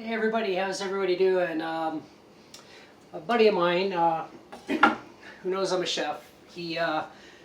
Hey everybody, how's everybody doing? A buddy of mine, who knows I'm a chef, he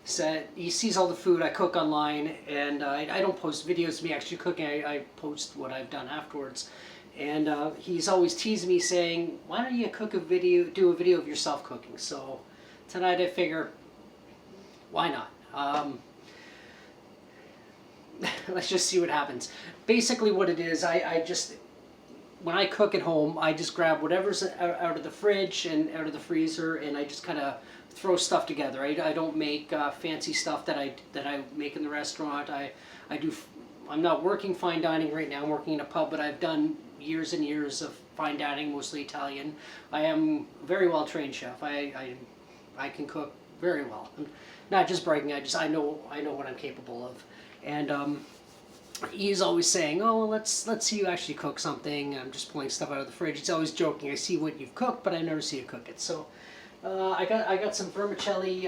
said he sees all the food I cook online, and I don't post videos of me actually cooking. I post what I've done afterwards. And he's always teasing me saying, why don't you do a video of yourself cooking? So tonight I figure, why not? Let's just see what happens. Basically what it is, when I cook at home, I just grab whatever's out of the fridge and out of the freezer, and I just kind of throw stuff together. I don't make fancy stuff that I make in the restaurant. I'm not working fine dining right now. I'm working in a pub, but I've done years and years of fine dining, mostly Italian. I am a very well trained chef. I can cook very well. I'm not just bragging. I know what I'm capable of, and he's always saying, "Oh, well, let's see you actually cook something." I'm just pulling stuff out of the fridge. He's always joking. I see what you've cooked, but I never see you cook it. So I got some vermicelli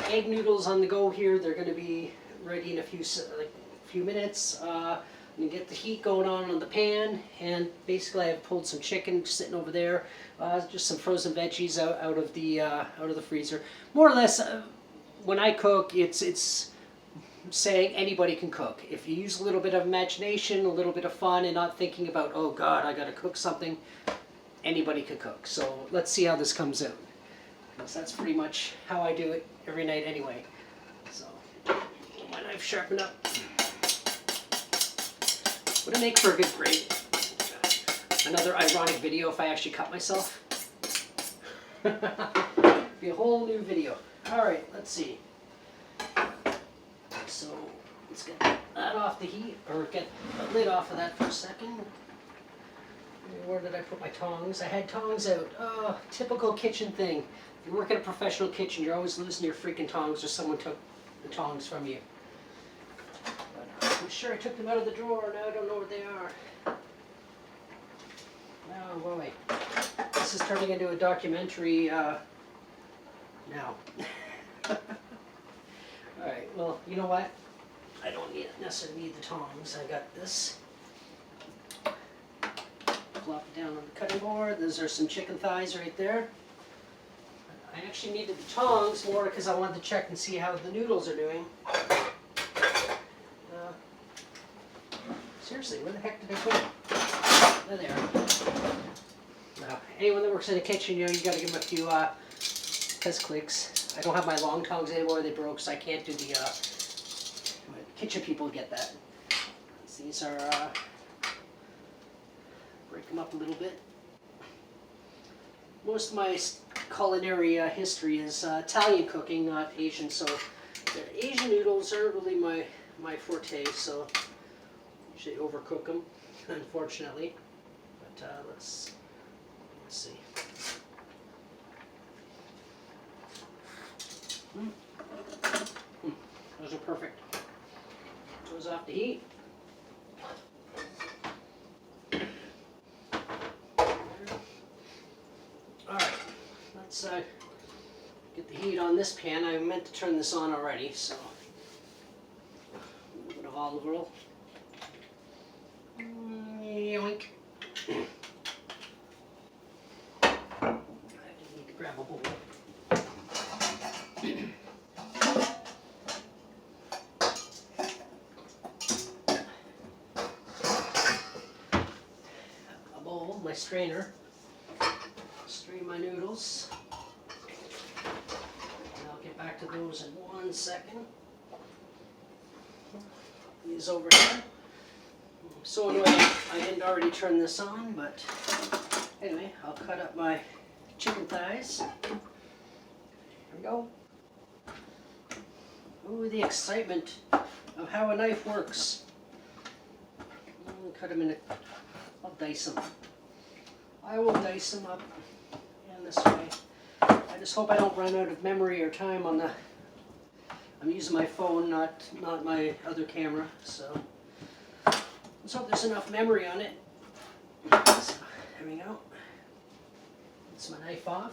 egg noodles on the go here. They're going to be ready in a few minutes. I'm going to get the heat going on the pan, and basically I've pulled some chicken sitting over there. Just some frozen veggies out of the freezer. More or less, when I cook, it's saying anybody can cook. If you use a little bit of imagination, a little bit of fun, and not thinking about, oh God, I gotta cook something, anybody can cook. So let's see how this comes out. Because that's pretty much how I do it every night anyway. So, get my knife sharpened up. Would it make for a good grate? Another ironic video if I actually cut myself. Be a whole new video. Alright, let's see. So let's get that off the heat, or get the lid off of that for a second. Where did I put my tongs? I had tongs out. Oh, typical kitchen thing. If you work in a professional kitchen, you're always losing your freaking tongs, or someone took the tongs from you. But I'm sure I took them out of the drawer, now I don't know where they are. Oh boy. This is turning into a documentary now. Alright, well, you know what? I don't necessarily need the tongs. I got this. Plop it down on the cutting board. Those are some chicken thighs right there. I actually needed the tongs more because I wanted to check and see how the noodles are doing. Seriously, where the heck did I put them? There they are. Now, anyone that works in the kitchen, you gotta give them a few test clicks. I don't have my long tongs anymore, they broke, so I can't do the, kitchen people get that. These are, break them up a little bit. Most of my culinary history is Italian cooking, not Asian, so the Asian noodles aren't really my forte, so usually overcook them, unfortunately. But let's see. Those are perfect. Those off the heat. Alright, let's get the heat on this pan. I meant to turn this on already, so a little bit of olive oil. Yoink. I need to grab a bowl. My strainer, strain my noodles, and I'll get back to those in 1 second. These over here. I'm so annoyed I didn't already turn this on, but anyway, I'll cut up my chicken thighs. Here we go. Ooh, the excitement of how a knife works. Cut them in I'll dice them. I will dice them up in this way. I just hope I don't run out of memory or time on the... I'm using my phone, not my other camera, so let's hope there's enough memory on it. So, there we go. It's my knife off.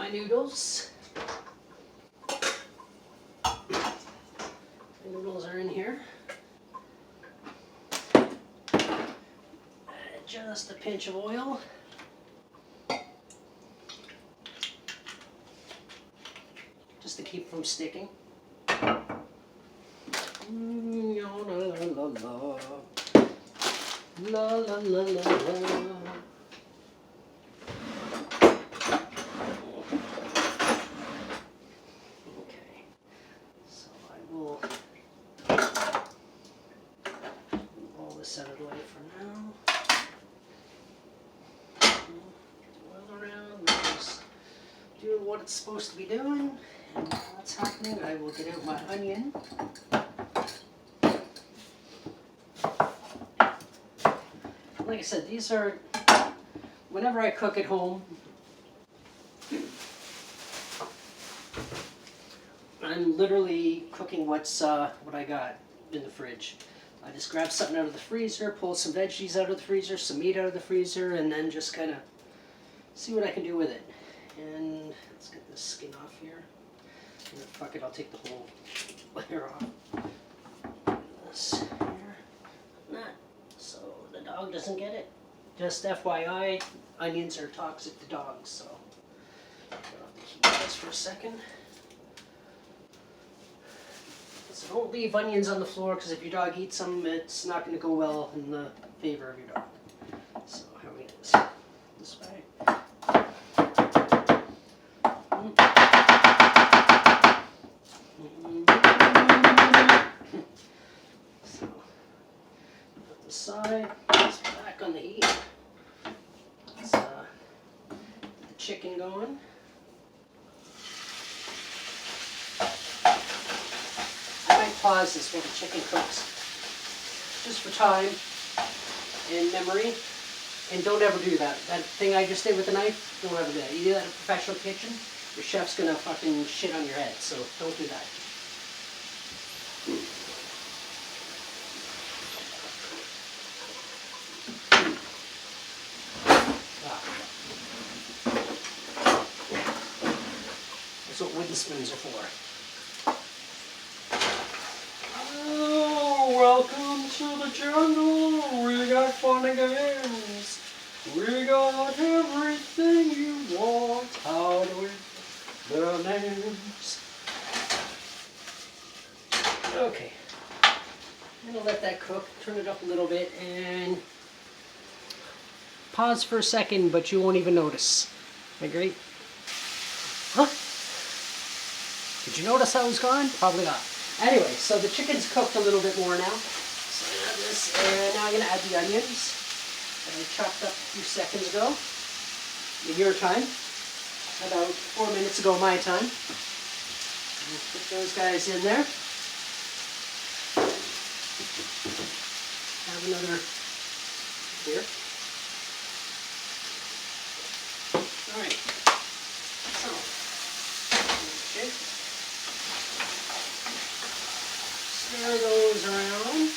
my noodles. My noodles are in here. Just a pinch of oil. Just to keep from sticking. La la la la la. Okay, so I will move all this out of the way for now. Oil around, just doing what it's supposed to be doing. And while that's happening, I will get out my onion. Like I said, these are, whenever I cook at home, I'm literally cooking what I got in the fridge. I just grab something out of the freezer, pull some veggies out of the freezer, some meat out of the freezer, and then just kind of see what I can do with it. And let's get this skin off here. And fuck it, I'll take the whole layer off. This here, that, so the dog doesn't get it. Just FYI, onions are toxic to dogs, so I'll have to keep this for a second. So don't leave onions on the floor, because if your dog eats them, it's not going to go well in the favor of your dog. So how we get this way. So put this aside. Let's put back on the heat. Let's get the chicken going. Pause this while the chicken cooks, just for time and memory. And don't ever do that. That thing I just did with the knife, don't ever do that. You do that in a professional kitchen, your chef's gonna fucking shit on your head, so don't do that. That's what wooden spoons are for. Welcome to the jungle, we got fun and games. We got everything you want out of the names. Okay, I'm gonna let that cook, turn it up a little bit, and pause for a second, but you won't even notice. Am I great? Huh? Did you notice I was gone? Probably not. Anyway, so the chicken's cooked a little bit more now. So I add this, and now I'm going to add the onions that I chopped up a few seconds ago. In your time. About 4 minutes ago, my time. We'll put those guys in there. Have another here. Alright. So, shake. Stir those around.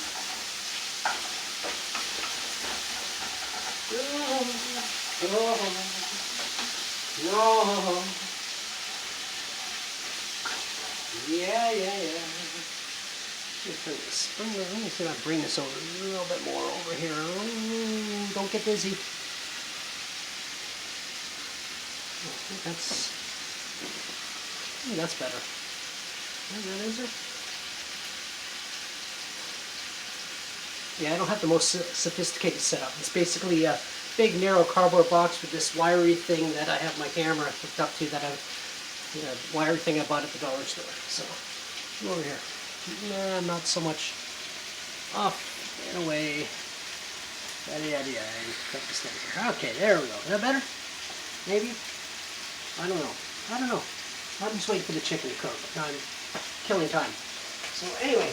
No. Yeah. Let me see if I bring this over a little bit more over here. Ooh, don't get dizzy. That's better. Is it? Yeah, I don't have the most sophisticated setup. It's basically a big narrow cardboard box with this wiry thing that I have my camera hooked up to, that wiry thing I bought at the dollar store. So, come over here. Nah, not so much off and away. Cut this thing here. Okay, there we go. Is that better? Maybe? I don't know. I'm just waiting for the chicken to cook. I'm killing time. So anyway,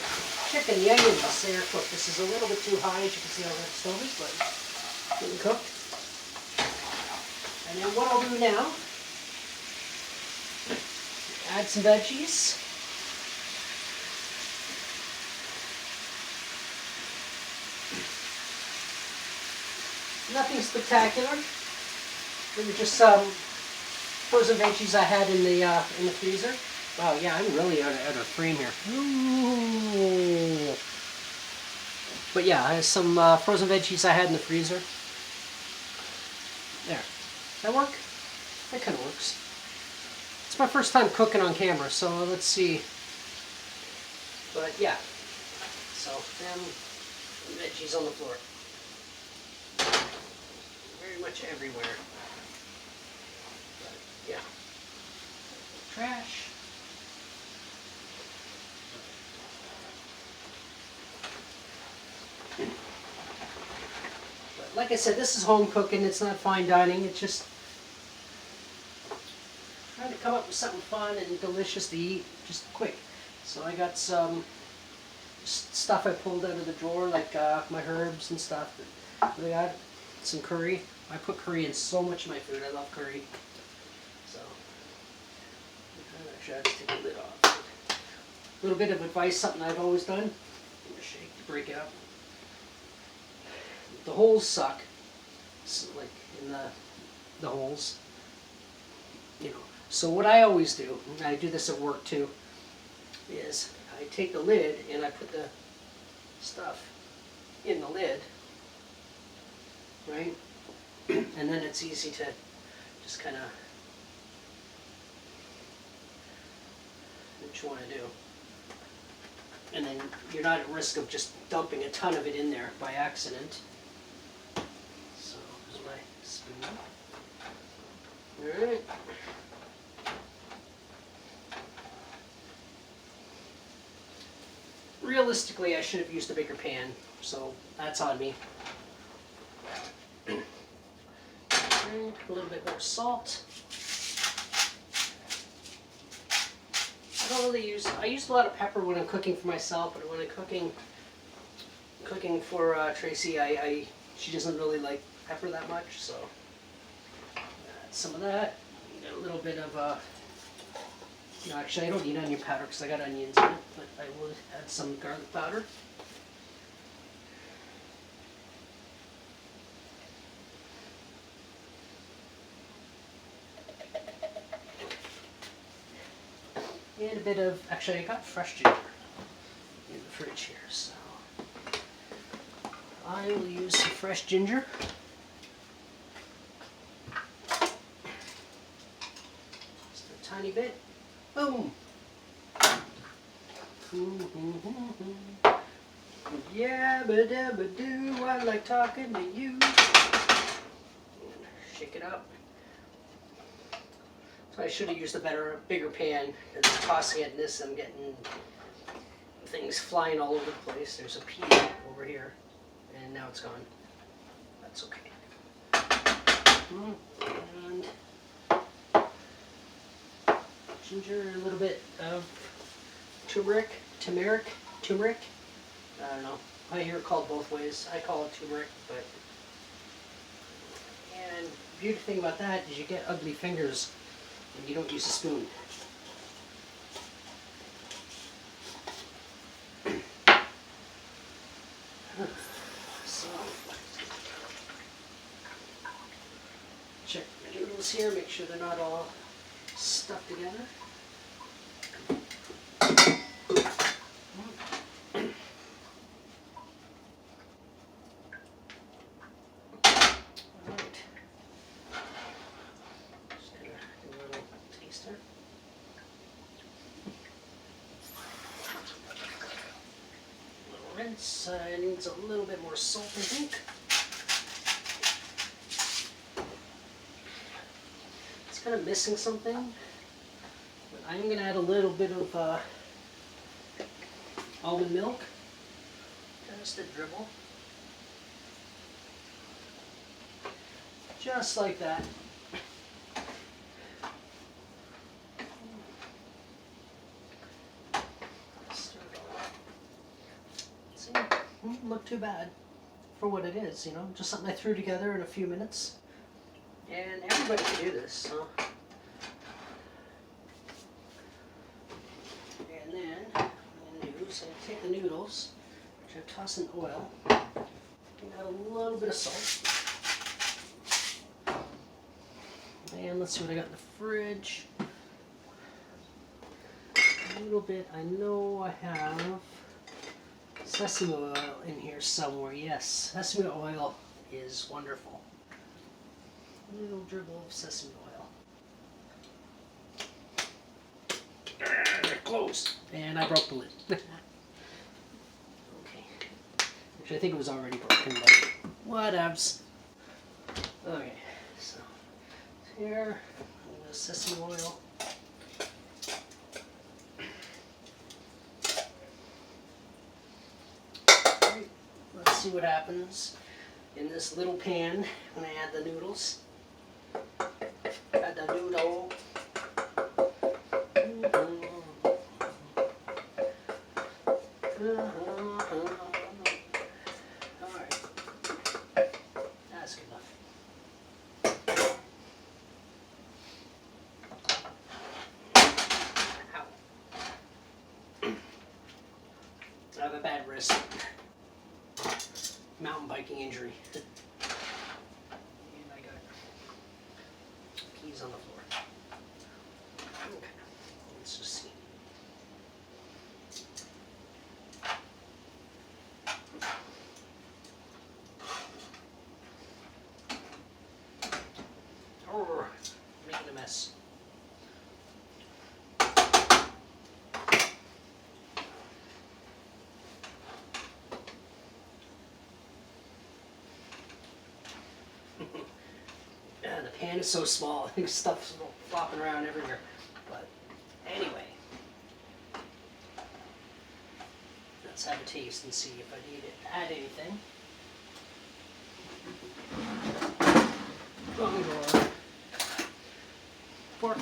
chicken, the onions, they are cooked. This is a little bit too high, as you can see how that stove is, but getting cooked. And then what I'll do now, add some veggies. Nothing spectacular. Maybe just some frozen veggies I had in the freezer. Wow, yeah, I'm really out of frame here. Ooh. But yeah, I have some frozen veggies I had in the freezer. There. Does that work? That kind of works. It's my first time cooking on camera, so let's see. But yeah, so them veggies on the floor. Very much everywhere. But yeah. Trash. But like I said, this is home cooking. It's not fine dining. It's just trying to come up with something fun and delicious to eat, just quick. So I got some stuff I pulled out of the drawer, like my herbs and stuff. I got some curry. I put curry in so much of my food. I love curry. So actually, I have to take the lid off. A little bit of advice, something I've always done. I'm gonna shake to break it up. The holes suck, so like in the holes, you know. So what I always do, and I do this at work too, is I take the lid and I put the stuff in the lid, right? And then it's easy to just kind of what you want to do. And then you're not at risk of just dumping a ton of it in there by accident. So here's my spoon. All right. Realistically, I should have used a bigger pan, so that's on me. A little bit more salt. I don't really use. I use a lot of pepper when I'm cooking for myself, but when I'm cooking for Tracy, she doesn't really like pepper that much, so add some of that. Got a little bit of no, actually, I don't need onion powder because I got onions in it, but I will add some garlic powder. And a bit of, actually I got fresh ginger in the fridge here, so I will use some fresh ginger. Just a tiny bit. Boom! Yeah, ba-da-ba-doo, I like talking to you. Shake it up. So I should have used a bigger pan, because I'm tossing it in this, I'm getting things flying all over the place. There's a pea over here, and now it's gone. That's okay. And ginger, a little bit of turmeric. I don't know. I hear it called both ways. I call it turmeric, but. And the beautiful thing about that is you get ugly fingers and you don't use a spoon. So, check the noodles here, make sure they're not all stuck together. Rinse, needs a little bit more salt, I think. It's kind of missing something, but I'm going to add a little bit of almond milk, just a dribble, just like that. Doesn't look too bad for what it is, you know, just something I threw together in a few minutes. And everybody can do this, so. And then what I'm going to do is I take the noodles, which I toss in oil, and add a little bit of salt. And let's see what I got in the fridge. A little bit, I know I have sesame oil in here somewhere. Yes, sesame oil is wonderful. A little dribble of sesame oil. Close. And I broke the lid. Okay. Which I think it was already broken, but whatevs. Okay, so here, the sesame oil. Right, let's see what happens in this little pan when I add the noodles. Add the noodle. Alright, that's good enough. I have a bad wrist. Mountain biking injury. And I got peas on the floor. Okay, let's just see. Oh, making a mess. Yeah, the pan is so small. I think stuff's flopping around everywhere. But anyway, let's have a taste and see if I need to add anything. Wrong drawer. Fork.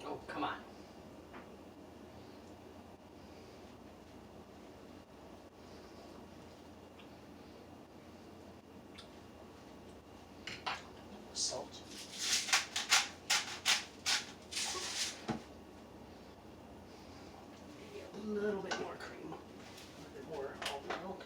Oh, come on. Salt. Maybe a little bit more cream. A little bit more almond milk.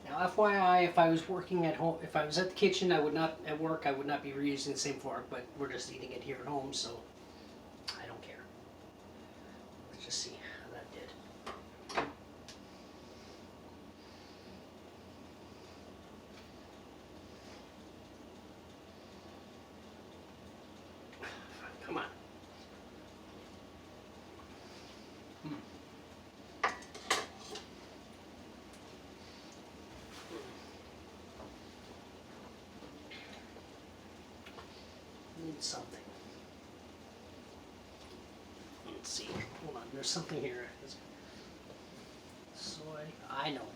Now, FYI, if I was working at home, if I was at the kitchen, I would not, at work, I would not be reusing the same fork, but we're just eating it here at home, so I don't care. Let's just see how that did. Come on. Need something. Let's see. Hold on. There's something here. Soy. I know.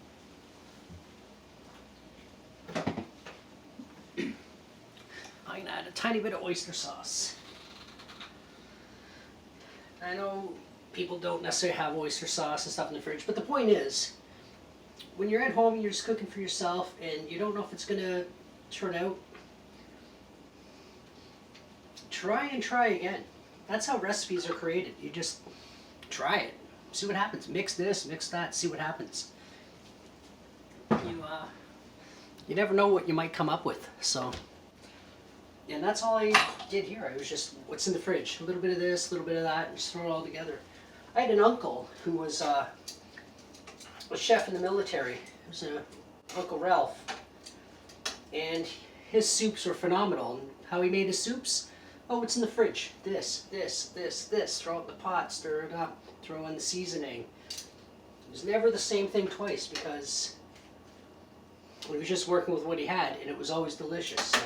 I'm gonna add a tiny bit of oyster sauce. I know people don't necessarily have oyster sauce and stuff in the fridge, but the point is, when you're at home, you're just cooking for yourself, and you don't know if it's gonna turn out. Try and try again. That's how recipes are created. You just try it, see what happens. Mix this, mix that, see what happens. You never know what you might come up with. So, and that's all I did here. I was just what's in the fridge, a little bit of this, a little bit of that, and just throw it all together. I had an uncle who was a chef in the military. It was Uncle Ralph, and his soups were phenomenal. And how he made his soups? Oh, it's in the fridge. This. Throw it in the pot, stir it up, throw in the seasoning. It was never the same thing twice because he was just working with what he had, and it was always delicious. So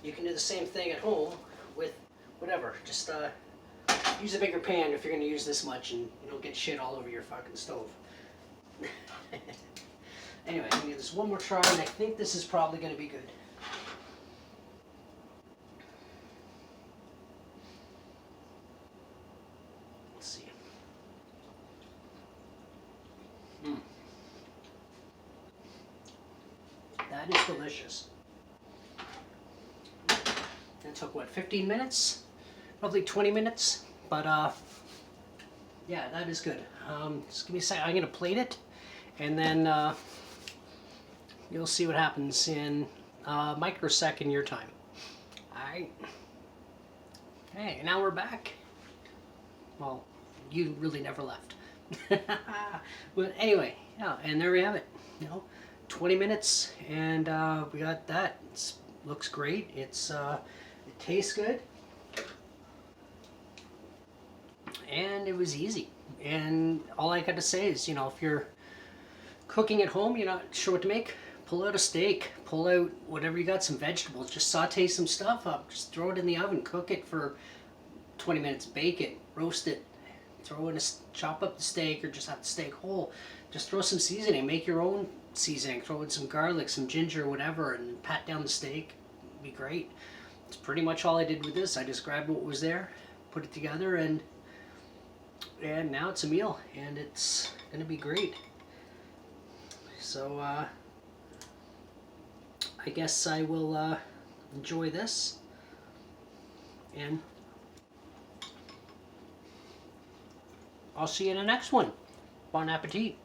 you can do the same thing at home with whatever. Just use a bigger pan if you're going to use this much, and you don't get shit all over your fucking stove. Anyway, I'm going to give this one more try, and I think this is probably going to be good. Let's see. That is delicious. It took, what, 15 minutes? Probably 20 minutes, but yeah, that is good. Just give me a second. I'm going to plate it, and then you'll see what happens in a microsecond your time. Alright. Hey, now we're back. Well, you really never left. But anyway, yeah, and there we have it. 20 minutes, and we got that. It looks great. It tastes good. And it was easy. And all I got to say is, if you're cooking at home, you're not sure what to make, pull out a steak, pull out whatever you got, some vegetables, just saute some stuff up, just throw it in the oven, cook it for 20 minutes, bake it, roast it, chop up the steak, or just have the steak whole, just throw some seasoning, make your own seasoning, throw in some garlic, some ginger, whatever, and pat down the steak. It'd be great. It's pretty much all I did with this. I just grabbed what was there, put it together, and now it's a meal, and it's gonna be great. So I guess I will enjoy this, and I'll see you in the next one. Bon appetit.